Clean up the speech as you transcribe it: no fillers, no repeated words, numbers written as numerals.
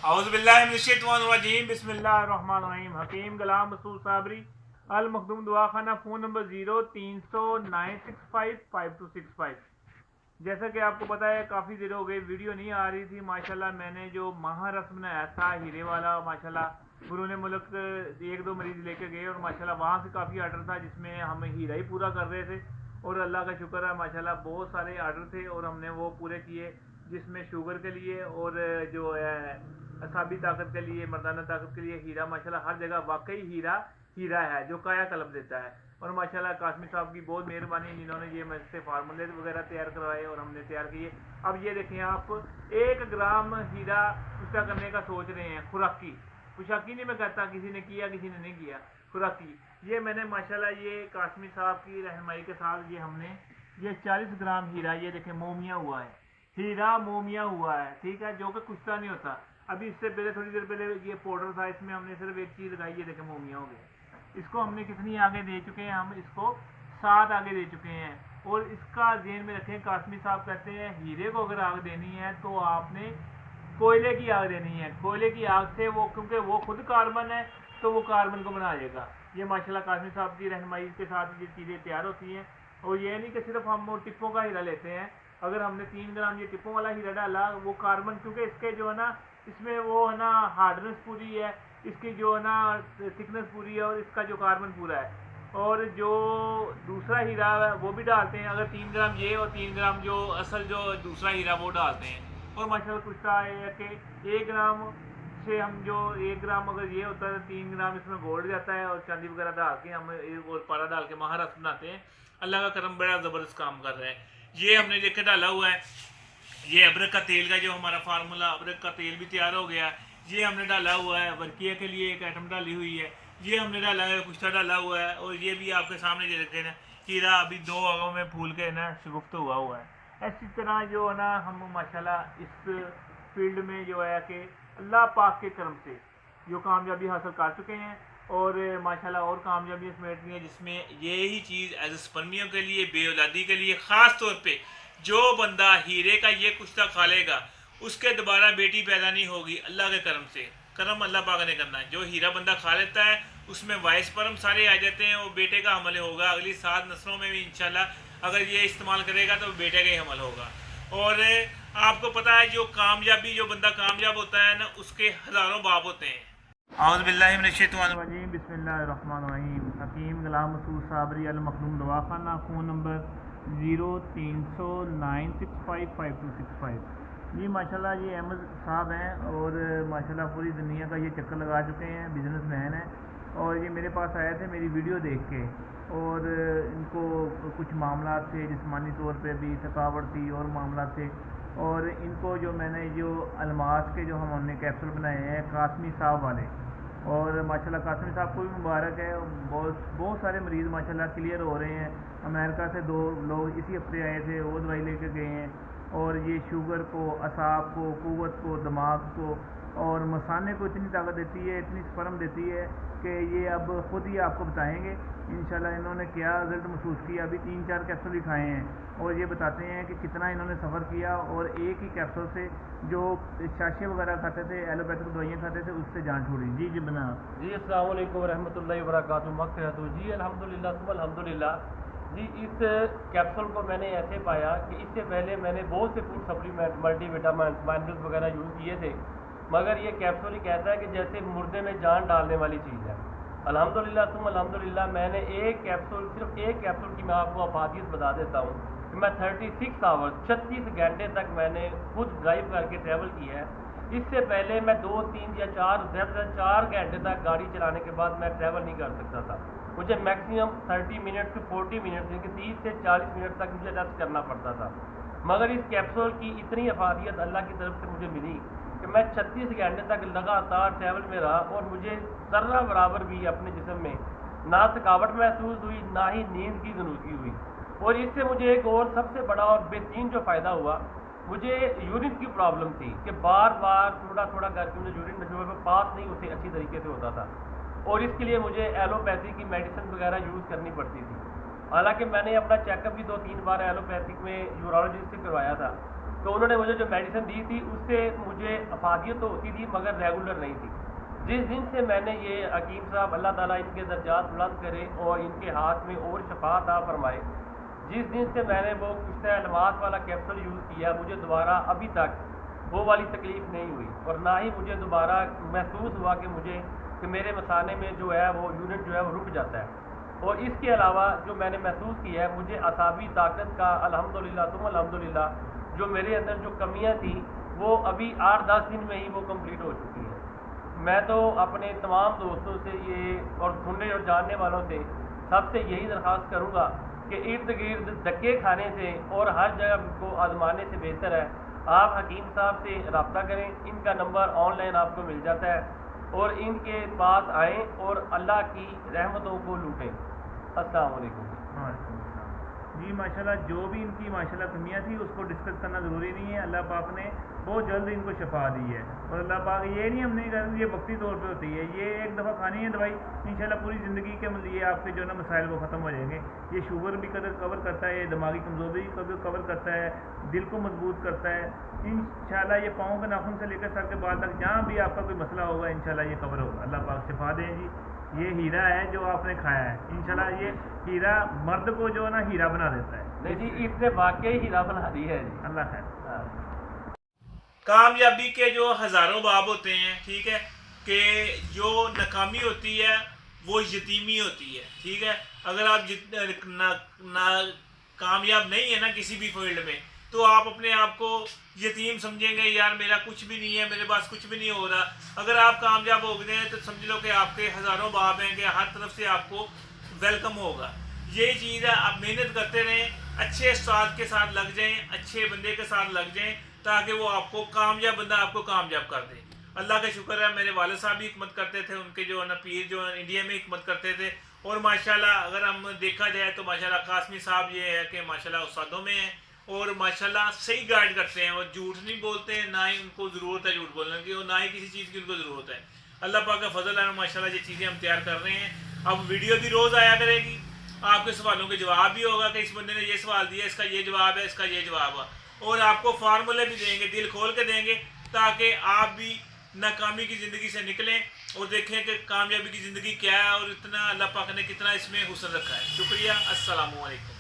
اعوذ باللہ من الشیطان الرجیم بسم اللہ الرحمن الرحیم حکیم غلام مسعود صابری المخدوم دعاخانہ فون نمبر 0309655265۔ جیسا کہ آپ کو پتا ہے کافی دیر ہو گئی ویڈیو نہیں آ رہی تھی ماشاءاللہ میں نے جو ماہا رسم بنایا تھا ہیرے والا ماشاءاللہ بیرون ملک ایک دو مریض لے کے گئے اور ماشاءاللہ وہاں سے کافی آرڈر تھا جس میں ہم ہیرا ہی پورا کر رہے تھے اور اللہ کا شکر ہے ماشاءاللہ بہت سارے آرڈر تھے اور ہم نے وہ پورے کیے جس میں شوگر کے لیے اور جو ہے اعصابی طاقت کے لیے مردانہ طاقت کے لیے ہیرا ماشاءاللہ ہر جگہ واقعی ہیرا ہے جو کایا قلب دیتا ہے۔ اور ماشاءاللہ قاسمی صاحب کی بہت مہربانی جنہوں نے یہ مجھ سے فارمولے وغیرہ تیار کروائے اور ہم نے تیار کیے۔ اب یہ دیکھیں آپ 1 گرام ہیرا اچھا کرنے کا سوچ رہے ہیں خوراکی پوشاکی نہیں میں کہتا کسی نے کیا کسی نے نہیں کیا خوراکی یہ میں نے ماشاءاللہ یہ قاسمی صاحب کی رہنمائی کے ساتھ یہ ہم نے یہ 40 گرام ہیرا یہ دیکھیں مومیا ہوا ہے ہیرا مومیا ہوا ہے ٹھیک ہے جو کہ کشتا نہیں ہوتا۔ ابھی اس سے پہلے تھوڑی دیر پہلے یہ پاؤڈر تھا اس میں ہم نے صرف ایک چیز لگائی ہے دیکھیں مومیا ہو گیا۔ اس کو ہم نے کتنی آگے دے چکے ہیں ہم اس کو 7 آگے دے چکے ہیں اور اس کا ذہن میں رکھیں قاسمی صاحب کہتے ہیں ہیرے کو اگر آگ دینی ہے تو آپ نے کوئلے کی آگ دینی ہے کوئلے کی آگ سے وہ کیونکہ وہ خود کاربن ہے تو وہ کاربن کو بنا لے گا۔ یہ ماشاءاللہ قاسمی صاحب کی رہنمائی کے ساتھ یہ چیزیں تیار ہوتی ہیں اور یہ نہیں کہ صرف ہم ٹپوں کا ہیرا لیتے ہیں۔ اگر ہم نے 3 گرام یہ ٹپوں والا ہیرا ڈالا وہ کاربن کیونکہ اس کے جو ہے نا اس میں وہ ہے نا ہارڈنس پوری ہے اس کی جو ہے نا تھکنس پوری ہے اور اس کا جو کاربن پورا ہے اور جو دوسرا ہیرا ہے وہ بھی ڈالتے ہیں اگر 3 گرام یہ اور 3 گرام جو اصل جو دوسرا ہیرا وہ ڈالتے ہیں اور ماشاءاللہ کچھ ہے کہ 1 گرام سے ہم جو 1 گرام اگر یہ ہوتا ہے 3 گرام اس میں گولڈ جاتا ہے اور چاندی وغیرہ ڈال کے ہم اور پارا ڈال کے مہارت بناتے ہیں۔ اللہ کا کرم بڑا زبردست کام کر رہا ہے۔ یہ ہم نے دیکھ ڈالا ہوا ہے یہ ابرک کا تیل کا جو ہمارا فارمولا ابرک کا تیل بھی تیار ہو گیا یہ ہم نے ڈالا ہوا ہے ورکیہ کے لیے ایک آئٹم ڈالی ہوئی ہے یہ ہم نے ڈالا ہے کشتہ ڈالا ہوا ہے اور یہ بھی آپ کے سامنے یہ دیکھتے ہیں نا ہیرا ابھی 2 آگوں میں پھول کے نا شگفت ہوا ہے۔ اسی طرح جو ہے نا ہم ماشاءاللہ اس فیلڈ میں جو ہے کہ اللہ پاک کے کرم سے جو کامیابی حاصل کر چکے ہیں اور ماشاءاللہ اور کامیابی سمیٹنی ہے جس میں یہی چیز ایز اسپرمیوں کے لیے بے اولادی کے لیے خاص طور پہ جو بندہ ہیرے کا یہ کشتہ کھا لے گا اس کے دوبارہ بیٹی پیدا نہیں ہوگی اللہ کے کرم سے کرم اللہ پاک نے کرنا ہے۔ جو ہیرا بندہ کھا لیتا ہے اس میں وائس پرم سارے آ جاتے ہیں وہ بیٹے کا حمل ہوگا اگلی 7 نسلوں میں بھی انشاءاللہ اگر یہ استعمال کرے گا تو بیٹے کا ہی حمل ہوگا۔ اور آپ کو پتا ہے جو بندہ کامیاب ہوتا ہے نا اس کے ہزاروں باپ ہوتے ہیں۔ اعوذ باللہ من الشیطان الرجیم بسم اللہ الرحمن الرحیم حکیم غلام مسعود صابری المخدوم دواخانہ فون نمبر 0309655265۔ جی ماشاءاللہ یہ احمد صاحب ہیں اور ماشاءاللہ پوری دنیا کا یہ چکر لگا چکے ہیں بزنس مین ہیں اور یہ میرے پاس آئے تھے میری ویڈیو دیکھ کے اور ان کو کچھ معاملات تھے جسمانی طور پہ بھی تھکاوٹ تھی اور معاملات تھے اور ان کو جو میں نے جو الماس کے جو ہم نے کیپسول بنائے ہیں قاسمی صاحب والے اور ماشاءاللہ قاسمی صاحب کو بھی مبارک ہے بہت سارے مریض ماشاءاللہ کلیئر ہو رہے ہیں۔ امریکہ سے 2 لوگ اسی ہفتے آئے تھے وہ دوائی لے کے گئے ہیں اور یہ شوگر کو اعصاب کو قوت کو دماغ کو اور مثانے کو اتنی طاقت دیتی ہے اتنی سپرم دیتی ہے کہ یہ اب خود ہی آپ کو بتائیں گے انشاءاللہ انہوں نے کیا رزلٹ محسوس کیا۔ ابھی 3-4 کیپسول ہی کھائے ہیں اور یہ بتاتے ہیں کہ کتنا انہوں نے سفر کیا اور ایک ہی کیپسول سے جو شاشے وغیرہ کھاتے تھے ایلوپیتھک دوائیاں کھاتے تھے اس سے جان چھوڑی۔ جی بنا جی السلام علیکم ورحمۃ اللہ وبرکاتہ مغفرت جی الحمدللہ ثم الحمدللہ۔ جی اس کیپسول کو میں نے ایسے پایا کہ اس سے پہلے میں نے بہت سے فوڈ سپلیمنٹ ملٹی وٹامنس مائنرلز وغیرہ یوز کیے تھے مگر یہ کیپسول ہی کہتا ہے کہ جیسے مردے میں جان ڈالنے والی چیز ہے۔ الحمدللہ ثم الحمدللہ میں نے صرف ایک کیپسول کی میں آپ کو افادیت بتا دیتا ہوں کہ میں 36 آورس 36 گھنٹے تک میں نے خود ڈرائیو کر کے ٹریول کیا ہے۔ اس سے پہلے میں 2-3 یا 4 گھنٹے تک گاڑی چلانے کے بعد میں ٹریول نہیں کر سکتا تھا۔ مجھے میکسیمم 30 منٹ سے 40 منٹ یعنی کہ 30 سے 40 منٹ تک مجھے ریسٹ کرنا پڑتا تھا مگر اس کیپسول کی اتنی افادیت اللہ کی طرف سے مجھے ملی کہ میں 36 گھنٹے تک لگاتار ٹریول میں رہا اور مجھے ذرہ برابر بھی اپنے جسم میں نہ تھکاوٹ محسوس ہوئی نہ ہی نیند کی ضرورت ہوئی۔ اور اس سے مجھے ایک اور سب سے بڑا اور بہترین جو فائدہ ہوا مجھے یورین کی پرابلم تھی کہ بار بار تھوڑا کر کے مجھے یورین جو ہے پاس نہیں ہوتے اچھی طریقے سے ہوتا تھا اور اس کے لیے مجھے ایلوپیتھی کی میڈیسن وغیرہ یوز کرنی پڑتی تھی۔ حالانکہ میں نے اپنا چیک اپ بھی 2-3 بار ایلوپیتھک میں یورولوجسٹ سے کروایا تھا تو انہوں نے مجھے جو میڈیسن دی تھی اس سے مجھے افادیت تو ہوتی تھی مگر ریگولر نہیں تھی. جس دن سے میں نے یہ حکیم صاحب اللہ تعالیٰ ان کے درجات بلند کرے اور ان کے ہاتھ میں اور شفا عطا فرمائے، جس دن سے میں نے وہ کشتہ الماس والا کیپسول یوز کیا، مجھے دوبارہ ابھی تک وہ والی تکلیف نہیں ہوئی، اور نہ ہی مجھے دوبارہ محسوس ہوا کہ میرے مثانے میں جو ہے وہ یونٹ جو ہے وہ رک جاتا ہے. اور اس کے علاوہ جو میں نے محسوس کیا ہے، مجھے اعصابی طاقت کا الحمدللہ ثم الحمدللہ جو میرے اندر جو کمیاں تھیں وہ ابھی 8-10 دن میں ہی وہ کمپلیٹ ہو چکی ہیں. میں تو اپنے تمام دوستوں سے یہ اور سننے اور جاننے والوں سے سب سے یہی درخواست کروں گا کہ ارد گرد دھکے کھانے سے اور ہر جگہ کو آزمانے سے بہتر ہے آپ حکیم صاحب سے رابطہ کریں. ان کا نمبر آن لائن آپ کو مل جاتا ہے اور ان کے پاس آئیں اور اللہ کی رحمتوں کو لوٹیں. السلام علیکم. جی ماشاءاللہ، جو بھی ان کی ماشاءاللہ کمیاں تھی اس کو ڈسکس کرنا ضروری نہیں ہے. اللہ پاک نے بہت جلد ان کو شفا دی ہے، اور اللہ پاک یہ نہیں ہم نہیں کہتے یہ وقتی طور پہ ہوتی ہے، یہ ایک دفعہ کھانی ہے دوائی انشاءاللہ پوری زندگی کے لیے آپ کے جو ہے نا مسائل وہ ختم ہو جائیں گے. یہ شوگر بھی کور کرتا ہے، دماغی کمزوری کور کرتا ہے، دل کو مضبوط کرتا ہے. انشاءاللہ یہ پاؤں کے ناخن سے لے کر سر کے بال تک جہاں بھی آپ کا کوئی مسئلہ ہوگا انشاءاللہ یہ کور ہوگا. اللہ پاک شفا دیں جی. یہ ہیرا ہے جو آپ نے کھایا ہے، انشاءاللہ یہ ہیرا مرد کو جو ہے نا ہیرا بنا دیتا ہے. نہیں جی، اس نے واقعی ہیرا بنا دی ہے جی. اللہ خیر. کامیابی کے جو ہزاروں باب ہوتے ہیں، ٹھیک ہے، کہ جو ناکامی ہوتی ہے وہ یتیمی ہوتی ہے. ٹھیک ہے، اگر آپ کامیاب نہیں ہے نا کسی بھی فیلڈ میں تو آپ اپنے آپ کو یتیم سمجھیں گے، یار میرا کچھ بھی نہیں ہے، میرے پاس کچھ بھی نہیں ہو رہا. اگر آپ کامیاب ہو گئے ہیں تو سمجھ لو کہ آپ کے ہزاروں باب ہیں کہ ہر طرف سے آپ کو ویلکم ہوگا. یہی چیز ہے، آپ محنت کرتے رہیں، اچھے استاد کے ساتھ لگ جائیں، اچھے بندے کے ساتھ لگ جائیں تاکہ وہ آپ کو کامیاب بندہ آپ کو کامیاب کر دے. اللہ کا شکر ہے، میرے والد صاحب بھی حکمت کرتے تھے، ان کے جو ہے نا پیر جو انڈیا میں حکمت کرتے تھے. اور ماشاءاللہ اگر ہم دیکھا جائے تو ماشاءاللہ قاسمی صاحب یہ ہے کہ ماشاءاللہ استادوں میں ہیں اور ماشاءاللہ صحیح گائیڈ کرتے ہیں، اور جھوٹ نہیں بولتے ہیں، نہ ہی ان کو ضرورت ہے جھوٹ بولنے کی اور نہ ہی کسی چیز کی ان کو ضرورت ہے. اللہ پاک کا فضل ہے، ماشاءاللہ یہ چیزیں ہم تیار کر رہے ہیں. اب ویڈیو بھی روز آیا کرے گی، آپ کے سوالوں کے جواب بھی ہوگا کہ اس بندے نے یہ سوال دیا، اس کا یہ جواب ہے، اس کا یہ جواب ہے، اور آپ کو فارمولے بھی دیں گے، دل کھول کے دیں گے تاکہ آپ بھی ناکامی کی زندگی سے نکلیں اور دیکھیں کہ کامیابی کی زندگی کیا ہے اور اتنا اللہ پاک نے کتنا اس میں حسن رکھا ہے. شکریہ. السلام علیکم.